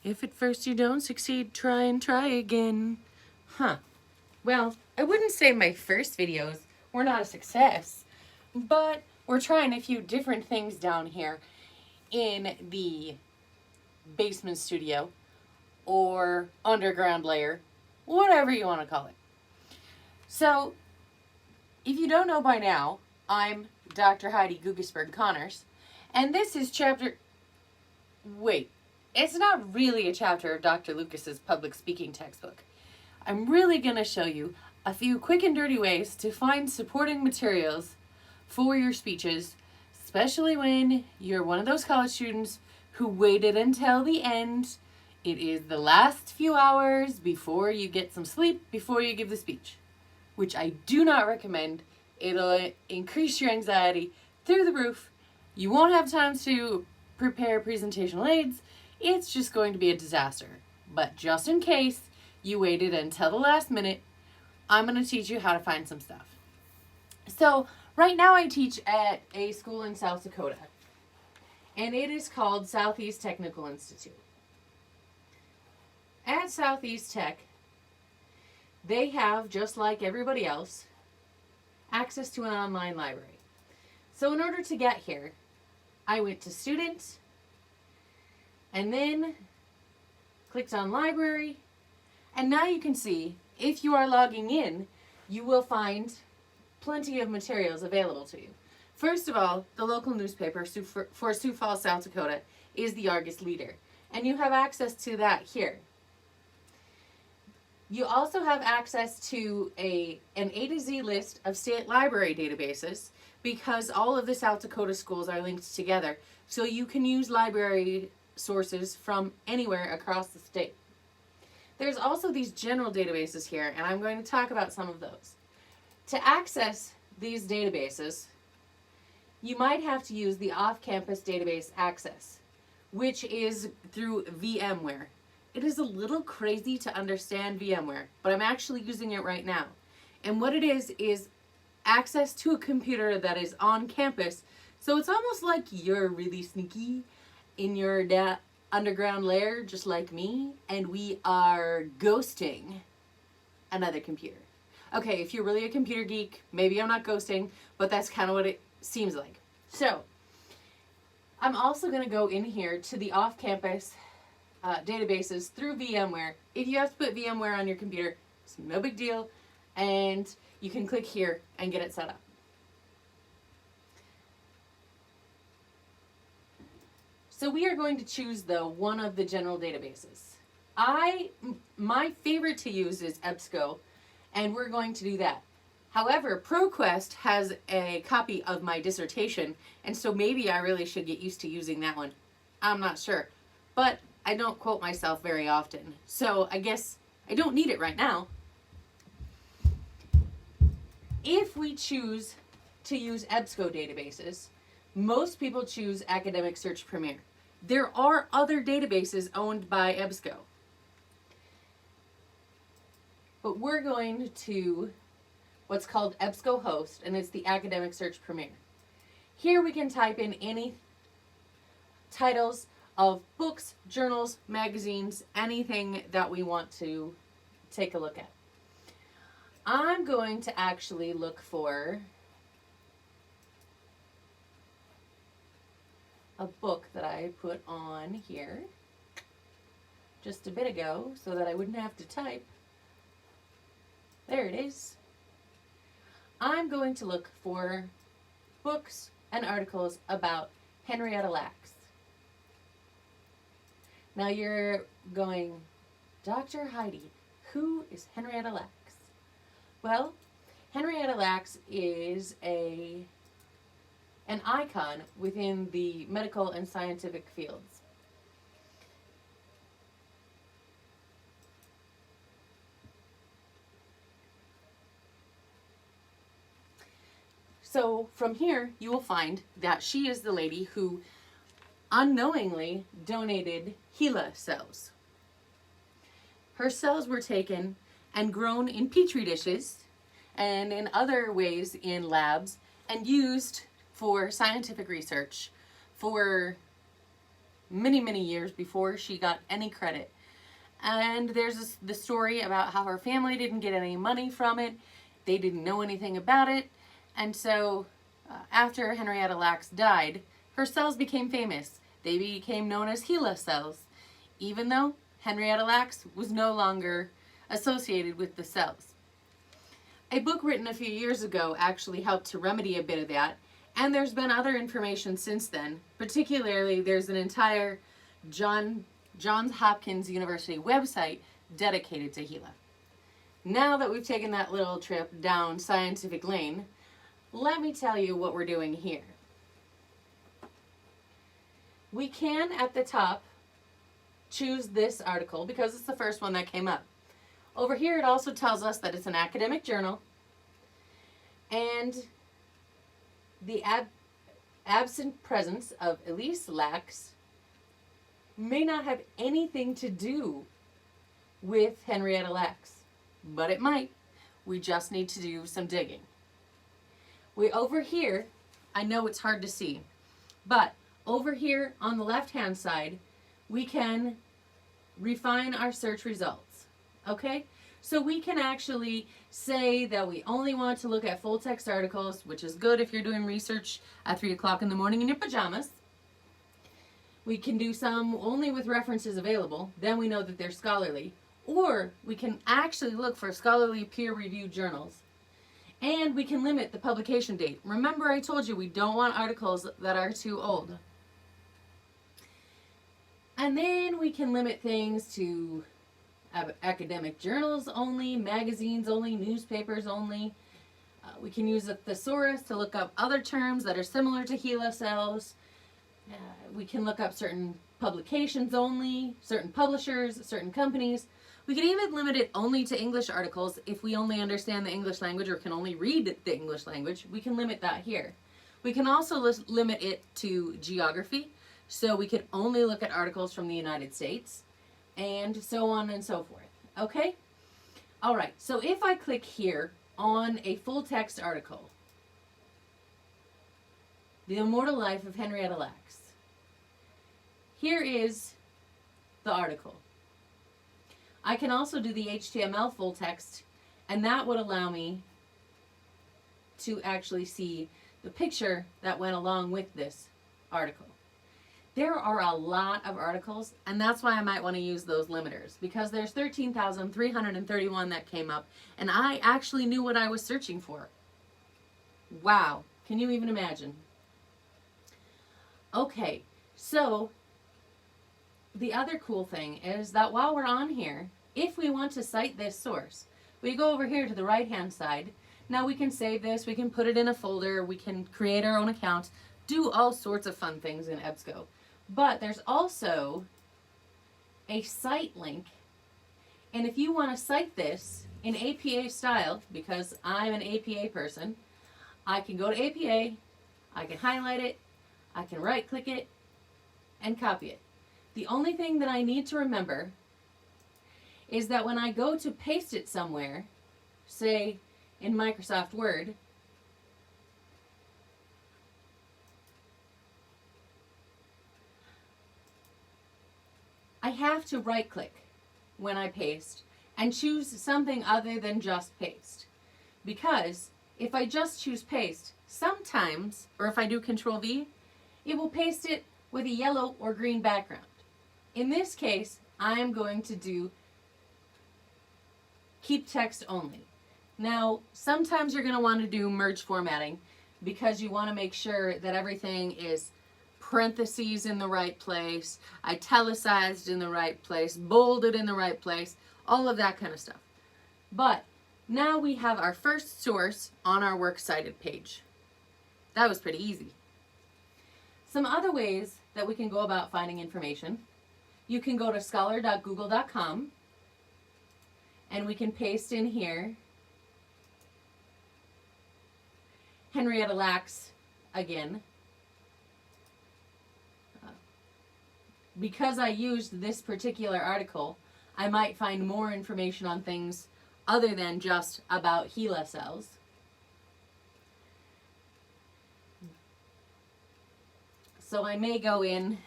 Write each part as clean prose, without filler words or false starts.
If at first you don't succeed, try and try again. Huh. Well, I wouldn't say my first videos were not a success, but we're trying a few different things down here in the basement studio or underground layer, whatever you want to call it. So, if you don't know by now, I'm Dr. Heidi Gugesberg Connors, and this is chapter. Wait, it's not really a chapter of Dr. Lucas's public speaking textbook. I'm really going to show you a few quick and dirty ways to find supporting materials for your speeches, especially when you're one of those college students who waited until the end. It is the last few hours before you get some sleep, before you give the speech, which I do not recommend. It'll increase your anxiety through the roof. You won't have time to prepare presentational aids. It's just going to be a disaster. But just in case you waited until the last minute, I'm going to teach you how to find some stuff. So right now I teach at a school in South Dakota, and it is called Southeast Technical Institute. At Southeast Tech, they have, just like everybody else, access to an online library. So in order to get here, I went to Students, and then clicked on Library, and now you can see, if you are logging in, you will find plenty of materials available to you. First of all, the local newspaper for Sioux Falls, South Dakota is the Argus Leader, and you have access to that here. You also have access to an A to Z list of state library databases, because all of the South Dakota schools are linked together, so you can use library sources from anywhere across the state. There's also these general databases here, and I'm going to talk about some of those. To access these databases, you might have to use the off-campus database access, which is through VMware. It is a little crazy to understand VMware, but I'm actually using it right now. And what it is access to a computer that is on campus, so it's almost like you're really sneaky in your underground lair, just like me, and we are ghosting another computer. Okay, if you're really a computer geek, maybe I'm not ghosting, but that's kind of what it seems like. So, I'm also going to go in here to the off-campus databases through VMware. If you have to put VMware on your computer, it's no big deal, and you can click here and get it set up. So we are going to choose, though, one of the general databases. My favorite to use is EBSCO, and we're going to do that. However, ProQuest has a copy of my dissertation, and so maybe I really should get used to using that one. I'm not sure, but I don't quote myself very often, so I guess I don't need it right now. If we choose to use EBSCO databases, most people choose Academic Search Premier. There are other databases owned by EBSCO, but we're going to what's called EBSCO Host, and it's the Academic Search Premier. Here we can type in any titles of books, journals, magazines, anything that we want to take a look at. I'm going to actually look for a book that I put on here just a bit ago so that I wouldn't have to type. There it is. I'm going to look for books and articles about Henrietta Lacks. Now you're going, Dr. Heidi, who is Henrietta Lacks? Well, Henrietta Lacks is an icon within the medical and scientific fields. So from here, you will find that she is the lady who unknowingly donated HeLa cells. Her cells were taken and grown in petri dishes and in other ways in labs and used for scientific research for many, many years before she got any credit. And there's the story about how her family didn't get any money from it. They didn't know anything about it. And so after Henrietta Lacks died, her cells became famous. They became known as HeLa cells, even though Henrietta Lacks was no longer associated with the cells. A book written a few years ago actually helped to remedy a bit of that, and there's been other information since then. Particularly, there's an entire Johns Hopkins University website dedicated to HeLa. Now that we've taken that little trip down scientific lane, let me tell you what we're doing here. We can, at the top, choose this article because it's the first one that came up. Over here it also tells us that it's an academic journal, and the absent presence of Elise Lacks may not have anything to do with Henrietta Lacks, but it might. We just need to do some digging. Over here, I know it's hard to see, but over here on the left-hand side, we can refine our search results, okay? So we can actually say that we only want to look at full text articles, which is good if you're doing research at 3 o'clock in the morning in your pajamas. We can do some only with references available, then we know that they're scholarly. Or we can actually look for scholarly peer-reviewed journals. And we can limit the publication date. Remember I told you we don't want articles that are too old. And then we can limit things to academic journals only, magazines only, newspapers only. We can use a thesaurus to look up other terms that are similar to HeLa cells. We can look up certain publications only, certain publishers, certain companies. We can even limit it only to English articles if we only understand the English language or can only read the English language. We can limit that here. We can also limit it to geography, so we could only look at articles from the United States, and so on and so forth. Okay? All right, so if I click here on a full text article, The Immortal Life of Henrietta Lacks, here is the article. I can also do the HTML full text, and that would allow me to actually see the picture that went along with this article. There are a lot of articles, and that's why I might want to use those limiters, because there's 13,331 that came up, and I actually knew what I was searching for. Wow, can you even imagine? Okay, so the other cool thing is that while we're on here, if we want to cite this source, we go over here to the right-hand side. Now we can save this, we can put it in a folder, we can create our own account, do all sorts of fun things in EBSCO. But there's also a cite link, and if you want to cite this in APA style, because I'm an APA person, I can go to APA, I can highlight it, I can right-click it, and copy it. The only thing that I need to remember is that when I go to paste it somewhere, say in Microsoft Word, I have to right-click when I paste and choose something other than just paste. Because if I just choose paste, sometimes, or if I do Control-V, it will paste it with a yellow or green background. In this case, I'm going to do keep text only. Now, sometimes you're going to want to do merge formatting because you want to make sure that everything is parentheses in the right place, italicized in the right place, bolded in the right place, all of that kind of stuff. But now we have our first source on our Works Cited page. That was pretty easy. Some other ways that we can go about finding information: you can go to scholar.google.com and we can paste in here Henrietta Lacks again. Because I used this particular article, I might find more information on things other than just about HeLa cells. So I may go in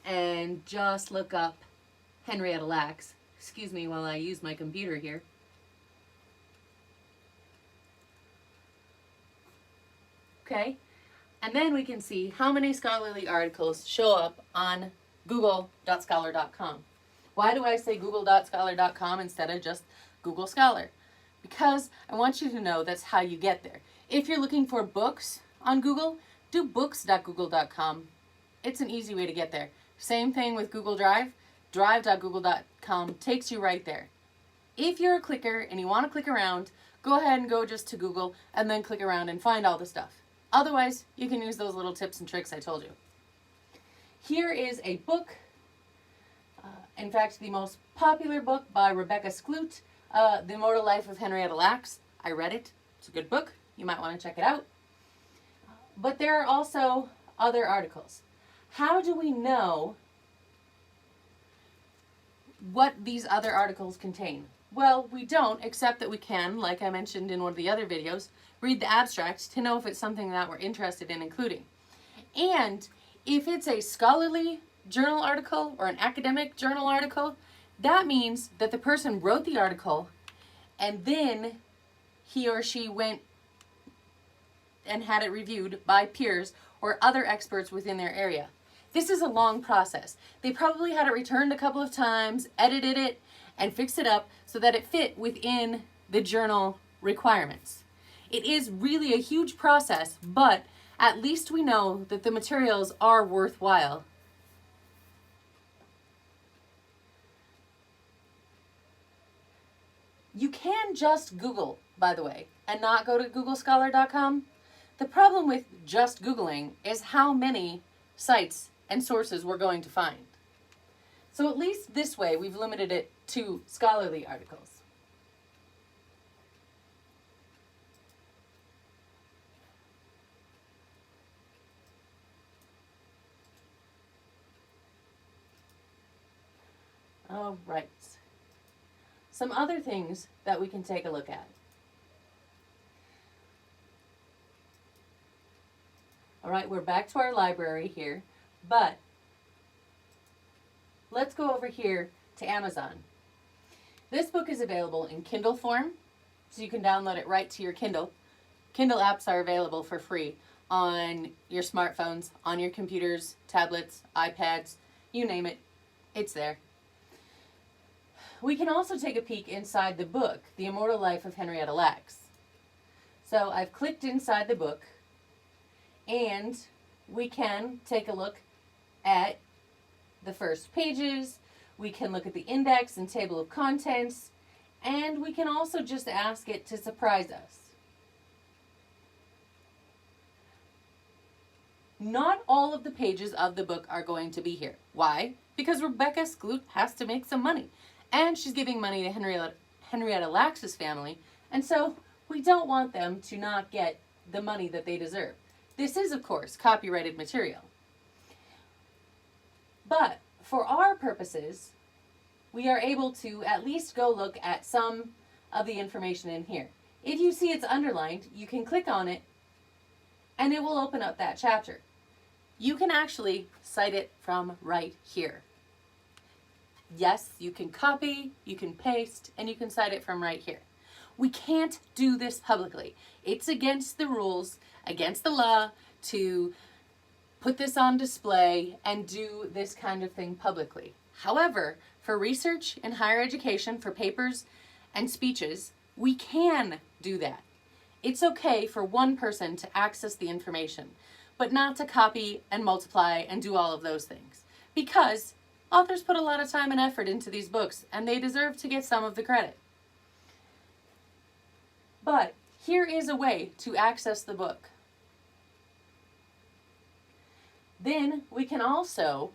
and just look up Henrietta Lacks. Excuse me while I use my computer here. Okay, and then we can see how many scholarly articles show up on google.scholar.com. Why do I say google.scholar.com instead of just Google Scholar? Because I want you to know that's how you get there. If you're looking for books on Google, do books.google.com. It's an easy way to get there. Same thing with Google Drive. Drive.google.com takes you right there. If you're a clicker and you want to click around, go ahead and go just to Google and then click around and find all the stuff. Otherwise, you can use those little tips and tricks I told you. Here is a book. In fact, the most popular book by Rebecca Skloot, The Immortal Life of Henrietta Lacks. I read it. It's a good book. You might want to check it out. But there are also other articles. How do we know what these other articles contain? Well, we don't, except that we can, like I mentioned in one of the other videos, read the abstract to know if it's something that we're interested in including. And if it's a scholarly journal article or an academic journal article, that means that the person wrote the article and then he or she went and had it reviewed by peers or other experts within their area. This is a long process. They probably had it returned a couple of times, edited it, and fixed it up so that it fit within the journal requirements. It is really a huge process, but at least we know that the materials are worthwhile. You can just Google, by the way, and not go to googlescholar.com. The problem with just Googling is how many sites and sources we're going to find. So at least this way, we've limited it to scholarly articles. All right. Some other things that we can take a look at. All right, we're back to our library here, but let's go over here to Amazon. This book is available in Kindle form, so you can download it right to your Kindle. Kindle apps are available for free on your smartphones, on your computers, tablets, iPads, you name it, it's there. We can also take a peek inside the book, The Immortal Life of Henrietta Lacks. So I've clicked inside the book, and we can take a look at the first pages, we can look at the index and table of contents, and we can also just ask it to surprise us. Not all of the pages of the book are going to be here. Why? Because Rebecca Skloot has to make some money. And she's giving money to Henrietta Lacks' family, and so we don't want them to not get the money that they deserve. This is, of course, copyrighted material. But for our purposes, we are able to at least go look at some of the information in here. If you see it's underlined, you can click on it, and it will open up that chapter. You can actually cite it from right here. Yes, you can copy, you can paste, and you can cite it from right here. We can't do this publicly. It's against the rules, against the law, to put this on display and do this kind of thing publicly. However, for research in higher education, for papers and speeches, we can do that. It's okay for one person to access the information, but not to copy and multiply and do all of those things. Because authors put a lot of time and effort into these books, and they deserve to get some of the credit. But here is a way to access the book. Then we can also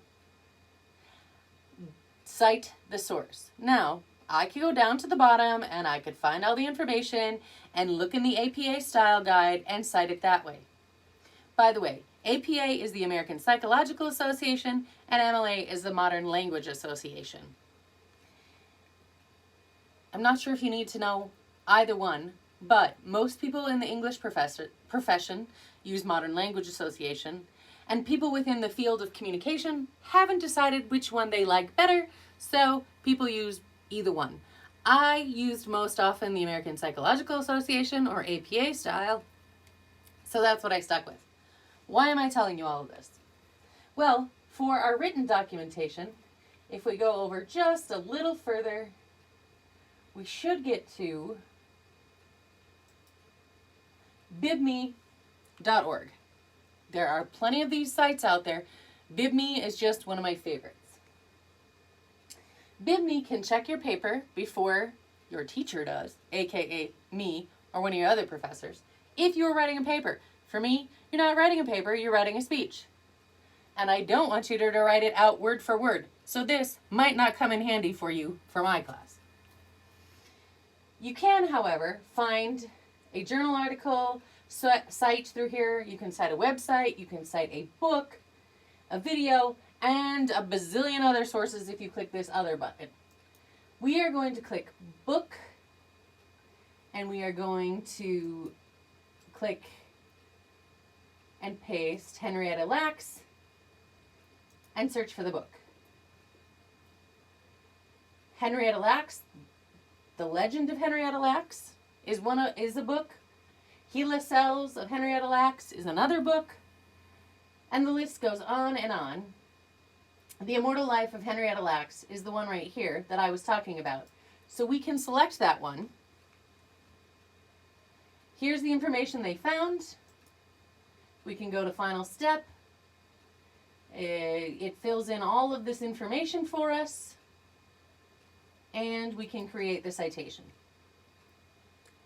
cite the source. Now, I could go down to the bottom and I could find all the information and look in the APA style guide and cite it that way. By the way, APA is the American Psychological Association and MLA is the Modern Language Association. I'm not sure if you need to know either one, but most people in the English profession use Modern Language Association, and people within the field of communication haven't decided which one they like better, so people use either one. I used most often the American Psychological Association, or APA style, so that's what I stuck with. Why am I telling you all of this? Well, for our written documentation, if we go over just a little further, we should get to bibme.org. There are plenty of these sites out there. BibMe is just one of my favorites. BibMe can check your paper before your teacher does, aka me or one of your other professors, if you're writing a paper. For me, you're not writing a paper, you're writing a speech. And I don't want you to write it out word for word, so this might not come in handy for you for my class. You can, however, find a journal article, cite through here, you can cite a website, you can cite a book, a video, and a bazillion other sources if you click this other button. We are going to click book, and we are going to click and paste Henrietta Lacks and search for the book. Henrietta Lacks, The Legend of Henrietta Lacks is a book. Gila Cells of Henrietta Lacks is another book. And the list goes on and on. The Immortal Life of Henrietta Lacks is the one right here that I was talking about. So we can select that one. Here's the information they found. We can go to final step. It fills in all of this information for us. And we can create the citation.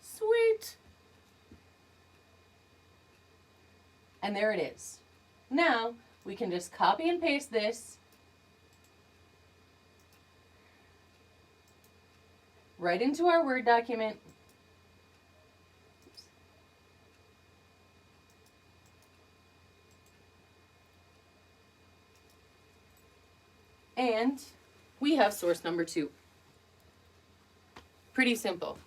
Sweet. And there it is. Now, we can just copy and paste this right into our Word document. And we have source number 2. Pretty simple.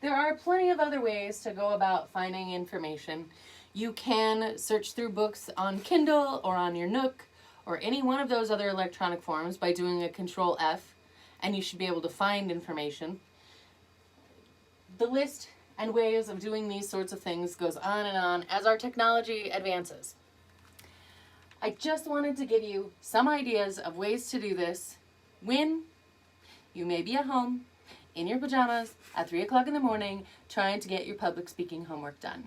There are plenty of other ways to go about finding information. You can search through books on Kindle or on your Nook or any one of those other electronic forms by doing a Control F, and you should be able to find information. The list and ways of doing these sorts of things goes on and on as our technology advances. I just wanted to give you some ideas of ways to do this when you may be at home in your pajamas at 3 o'clock in the morning trying to get your public speaking homework done.